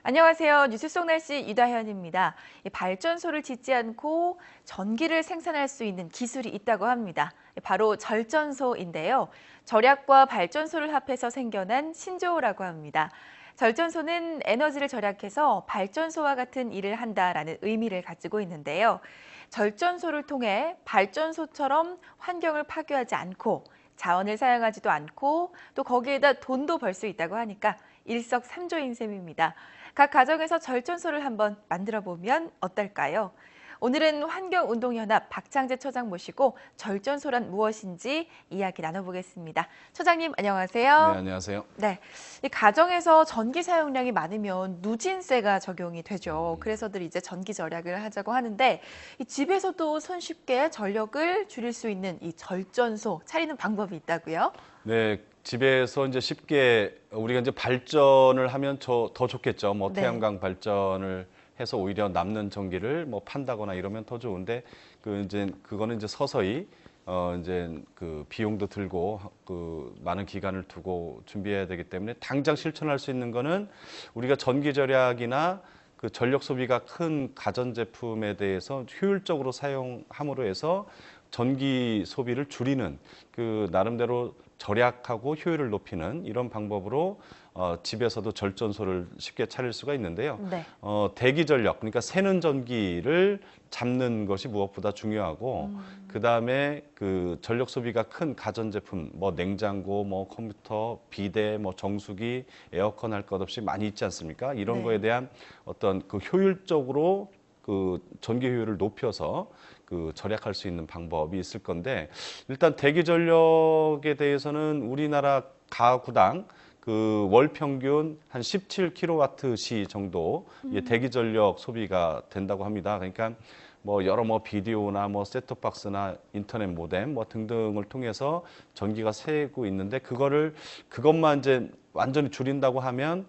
안녕하세요. 뉴스 속 날씨 이다현입니다. 이 발전소를 짓지 않고 전기를 생산할 수 있는 기술이 있다고 합니다. 바로 절전소인데요. 절약과 발전소를 합해서 생겨난 신조어라고 합니다. 절전소는 에너지를 절약해서 발전소와 같은 일을 한다라는 의미를 가지고 있는데요. 절전소를 통해 발전소처럼 환경을 파괴하지 않고 자원을 사용하지도 않고 또 거기에다 돈도 벌 수 있다고 하니까 일석삼조인 셈입니다. 각 가정에서 절전소를 한번 만들어 보면 어떨까요? 오늘은 환경운동연합 박창재 처장 모시고 절전소란 무엇인지 이야기 나눠보겠습니다. 처장님 네, 안녕하세요. 안녕하세요. 네, 이 가정에서 전기 사용량이 많으면 누진세가 적용이 되죠. 그래서들 이제 전기 절약을 하자고 하는데 이 집에서도 손쉽게 전력을 줄일 수 있는 이 절전소 차리는 방법이 있다고요? 네, 집에서 이제 쉽게 우리가 이제 발전을 하면 더 좋겠죠. 뭐 네. 태양광 발전을 해서 오히려 남는 전기를 뭐 판다거나 이러면 더 좋은데 그거는 이제 서서히 이제 그 비용도 들고 그 많은 기간을 두고 준비해야 되기 때문에 당장 실천할 수 있는 거는 우리가 전기 절약이나 그 전력 소비가 큰 가전 제품에 대해서 효율적으로 사용함으로 해서 전기 소비를 줄이는 그 나름대로 절약하고 효율을 높이는 이런 방법으로 집에서도 절전소를 쉽게 차릴 수가 있는데요. 네. 대기 전력, 그러니까 새는 전기를 잡는 것이 무엇보다 중요하고, 그 다음에 그 전력 소비가 큰 가전제품, 뭐 냉장고, 뭐 컴퓨터, 비대, 뭐 정수기, 에어컨 할 것 없이 많이 있지 않습니까? 이런 거에 네. 대한 어떤 그 효율적으로 그 전기 효율을 높여서 그 절약할 수 있는 방법이 있을 건데, 일단 대기 전력에 대해서는 우리나라 가구당 그 월 평균 한 17kWh 정도 대기 전력 소비가 된다고 합니다. 그러니까 뭐 여러 뭐 비디오나 뭐 셋톱박스나 인터넷 모뎀 뭐 등등을 통해서 전기가 새고 있는데 그것만 이제 완전히 줄인다고 하면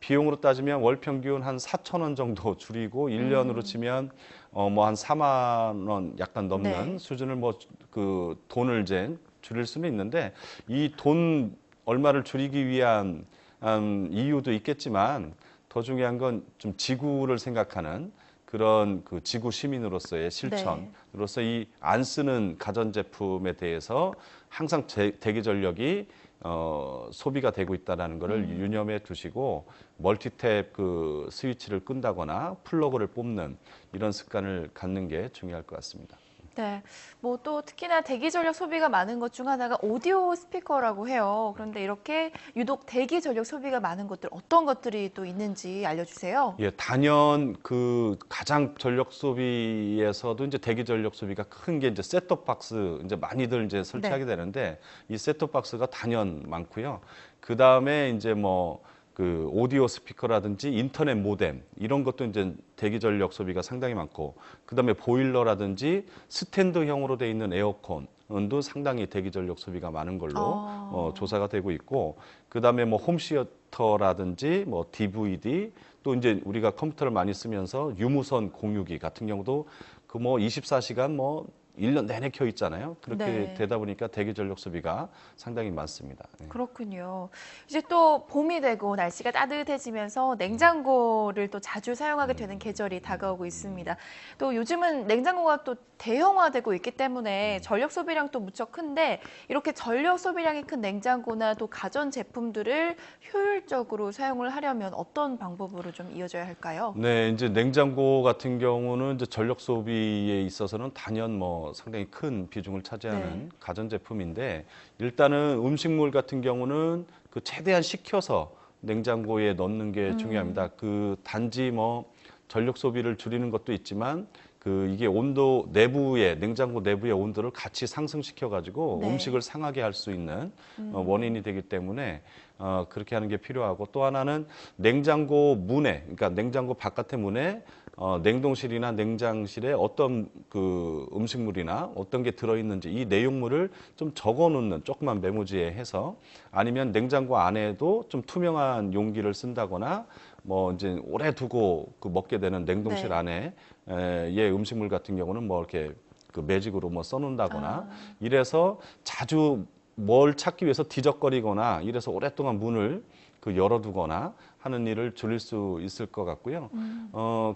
비용으로 따지면 월 평균 한 4천 원 정도 줄이고 1년으로 치면 뭐 한 4만 원 약간 넘는 네. 수준을 뭐 그 돈을 이제 줄일 수는 있는데 이 돈 얼마를 줄이기 위한 이유도 있겠지만 더 중요한 건 좀 지구를 생각하는 그런 그 지구 시민으로서의 네. 실천으로서 이 안 쓰는 가전제품에 대해서 항상 대기 전력이 소비가 되고 있다는 것을 유념해 두시고 멀티탭 그 스위치를 끈다거나 플러그를 뽑는 이런 습관을 갖는 게 중요할 것 같습니다. 네, 뭐 또 특히나 대기 전력 소비가 많은 것 중 하나가 오디오 스피커라고 해요. 그런데 이렇게 유독 대기 전력 소비가 많은 것들 어떤 것들이 또 있는지 알려주세요. 예, 단연 그 가장 전력 소비에서도 이제 대기 전력 소비가 큰 게 이제 셋톱 박스 이제 많이들 이제 네. 설치하게 되는데 이 셋톱 박스가 단연 많고요. 그 다음에 이제 뭐 그 오디오 스피커라든지 인터넷 모뎀 이런 것도 이제 대기 전력 소비가 상당히 많고 그 다음에 보일러라든지 스탠드형으로 돼 있는 에어컨도 상당히 대기 전력 소비가 많은 걸로 조사가 되고 있고 그 다음에 뭐 홈시어터라든지 뭐 DVD 또 이제 우리가 컴퓨터를 많이 쓰면서 유무선 공유기 같은 경우도 그 뭐 24시간 뭐 1년 내내 켜 있잖아요. 그렇게 네. 되다 보니까 대기 전력 소비가 상당히 많습니다. 네. 그렇군요. 이제 또 봄이 되고 날씨가 따뜻해지면서 냉장고를 또 자주 사용하게 되는 계절이 다가오고 있습니다. 또 요즘은 냉장고가 또 대형화되고 있기 때문에 전력 소비량도 무척 큰데 이렇게 전력 소비량이 큰 냉장고나 또 가전 제품들을 효율적으로 사용을 하려면 어떤 방법으로 좀 이어져야 할까요? 네, 이제 냉장고 같은 경우는 이제 전력 소비에 있어서는 단연 뭐 상당히 큰 비중을 네. 차지하는 가전제품인데 일단은 음식물 같은 경우는 그 최대한 식혀서 냉장고에 넣는 게 중요합니다. 그 단지 뭐 전력 소비를 줄이는 것도 있지만 그 이게 온도 내부의 냉장고 내부의 온도를 같이 상승시켜 가지고 네. 음식을 상하게 할 수 있는 원인이 되기 때문에 그렇게 하는 게 필요하고 또 하나는 냉장고 문에 그러니까 냉장고 바깥의 문에 냉동실이나 냉장실에 어떤 그 음식물이나 어떤 게 들어있는지 이 내용물을 좀 적어 놓는 조그만 메모지에 해서 아니면 냉장고 안에도 좀 투명한 용기를 쓴다거나 뭐 이제 오래 두고 그 먹게 되는 냉동실 네. 안에 예 음식물 같은 경우는 뭐 이렇게 그 매직으로 뭐 써놓는다거나 아, 이래서 자주 뭘 찾기 위해서 뒤적거리거나 이래서 오랫동안 문을 그 열어두거나 하는 일을 줄일 수 있을 것 같고요.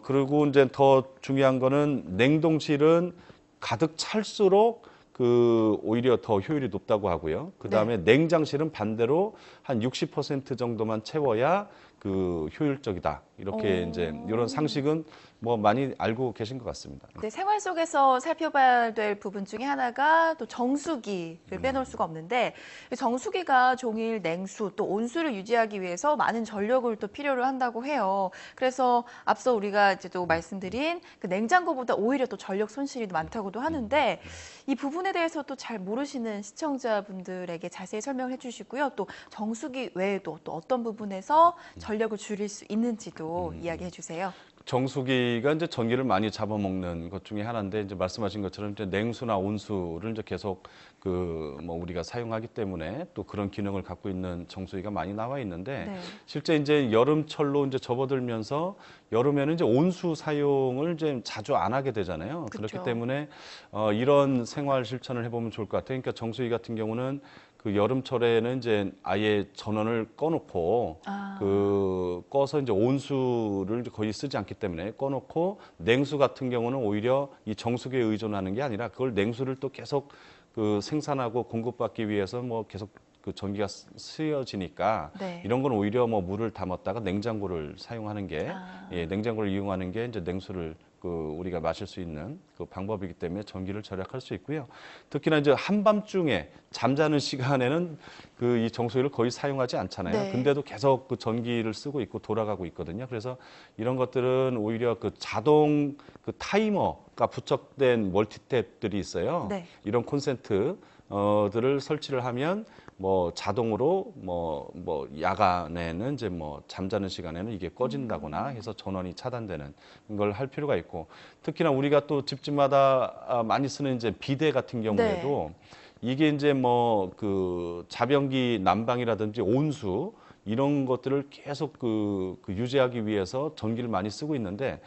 그리고 이제 더 중요한 거는 냉동실은 가득 찰수록 오히려 더 효율이 높다고 하고요. 그 다음에 냉장실은 반대로 한 60% 정도만 채워야 효율적이다. 이렇게 이제 이런 상식은 뭐 많이 알고 계신 것 같습니다. 네, 생활 속에서 살펴봐야 될 부분 중에 하나가 또 정수기를 빼놓을 수가 없는데 정수기가 종일 냉수 또 온수를 유지하기 위해서 많은 전력을 또 필요로 한다고 해요. 그래서 앞서 우리가 이제 또 말씀드린 냉장고보다 오히려 또 전력 손실이 많다고도 하는데 이 부분에 대해서 또 잘 모르시는 시청자분들에게 자세히 설명을 해주시고요. 또 정수기 외에도 또 어떤 부분에서 전력을 줄일 수 있는지도 이야기해 주세요. 정수기가 이제 전기를 많이 잡아먹는 것 중에 하나인데 이제 말씀하신 것처럼 이제 냉수나 온수를 이제 계속 우리가 사용하기 때문에 또 그런 기능을 갖고 있는 정수기가 많이 나와 있는데 실제 이제 여름철로 이제 접어들면서 여름에는 이제 온수 사용을 이제 자주 안 하게 되잖아요. 그렇기 때문에 이런 생활 실천을 해보면 좋을 것 같아요. 그러니까 정수기 같은 경우는 여름철에는 이제 아예 전원을 꺼놓고 꺼서 이제 온수를 거의 쓰지 않기 때문에 꺼놓고 냉수 같은 경우는 오히려 이 정수기에 의존하는 게 아니라 그걸 냉수를 또 계속 생산하고 공급받기 위해서 뭐 계속 전기가 쓰여지니까 이런 건 오히려 뭐 물을 담았다가 냉장고를 사용하는 게 냉장고를 이용하는 게 이제 냉수를 우리가 마실 수 있는 방법이기 때문에 전기를 절약할 수 있고요. 특히나 이제 한밤중에 잠자는 시간에는 이 정수기를 거의 사용하지 않잖아요. 근데도 계속 전기를 쓰고 있고 돌아가고 있거든요. 그래서 이런 것들은 오히려 자동 타이머가 부착된 멀티탭들이 있어요. 이런 콘센트들을 설치를 하면 뭐 자동으로 야간에는 이제 잠자는 시간에는 이게 꺼진다거나 해서 전원이 차단되는 걸 할 필요가 있고 특히나 우리가 또 집집마다 많이 쓰는 이제 비데 같은 경우에도 이게 이제 자변기 난방이라든지 온수 이런 것들을 계속 유지하기 위해서 전기를 많이 쓰고 있는데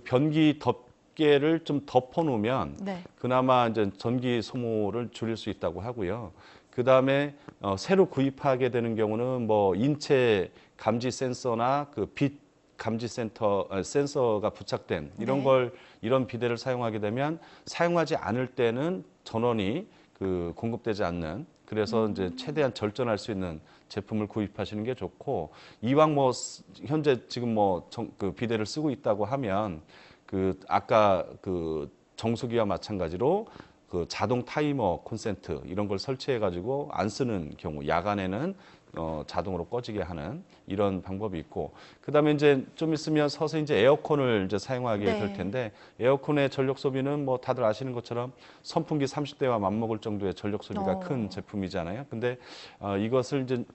변기 덮개를 좀 덮어 놓으면 그나마 이제 전기 소모를 줄일 수 있다고 하고요. 그 다음에 새로 구입하게 되는 경우는 인체 감지 센서나 빛 감지 센서가 부착된 이런 비데를 사용하게 되면 사용하지 않을 때는 전원이 공급되지 않는 그래서 이제 최대한 절전할 수 있는 제품을 구입하시는 게 좋고 이왕 현재 지금 비데를 쓰고 있다고 하면 아까 정수기와 마찬가지로 자동 타이머 콘센트 이런 걸 설치해 가지고 안 쓰는 경우 야간에는 자동으로 꺼지게 하는 이런 방법이 있고 그다음에 이제 좀 있으면 서서히 이제 에어컨을 이제 사용하게 될 텐데 에어컨의 전력 소비는 다들 아시는 것처럼 선풍기 30대와 맞먹을 정도의 전력 소비가 큰 제품이잖아요. 근데 이것을 이제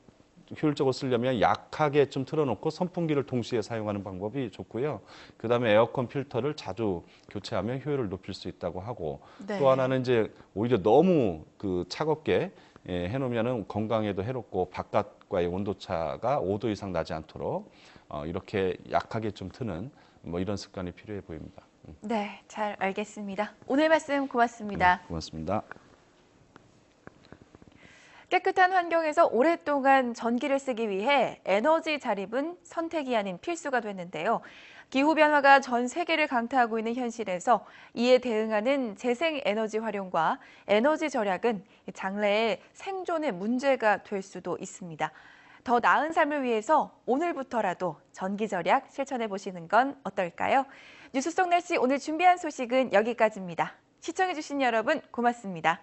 효율적으로 쓰려면 약하게 좀 틀어놓고 선풍기를 동시에 사용하는 방법이 좋고요. 그다음에 에어컨 필터를 자주 교체하면 효율을 높일 수 있다고 하고 또 하나는 이제 오히려 너무 차갑게 해놓으면 건강에도 해롭고 바깥과의 온도차가 5도 이상 나지 않도록 이렇게 약하게 좀 트는 이런 습관이 필요해 보입니다. 네, 잘 알겠습니다. 오늘 말씀 고맙습니다. 고맙습니다. 깨끗한 환경에서 오랫동안 전기를 쓰기 위해 에너지 자립은 선택이 아닌 필수가 됐는데요. 기후변화가 전 세계를 강타하고 있는 현실에서 이에 대응하는 재생에너지 활용과 에너지 절약은 장래의 생존의 문제가 될 수도 있습니다. 더 나은 삶을 위해서 오늘부터라도 전기 절약 실천해 보시는 건 어떨까요? 뉴스 속 날씨 오늘 준비한 소식은 여기까지입니다. 시청해 주신 여러분 고맙습니다.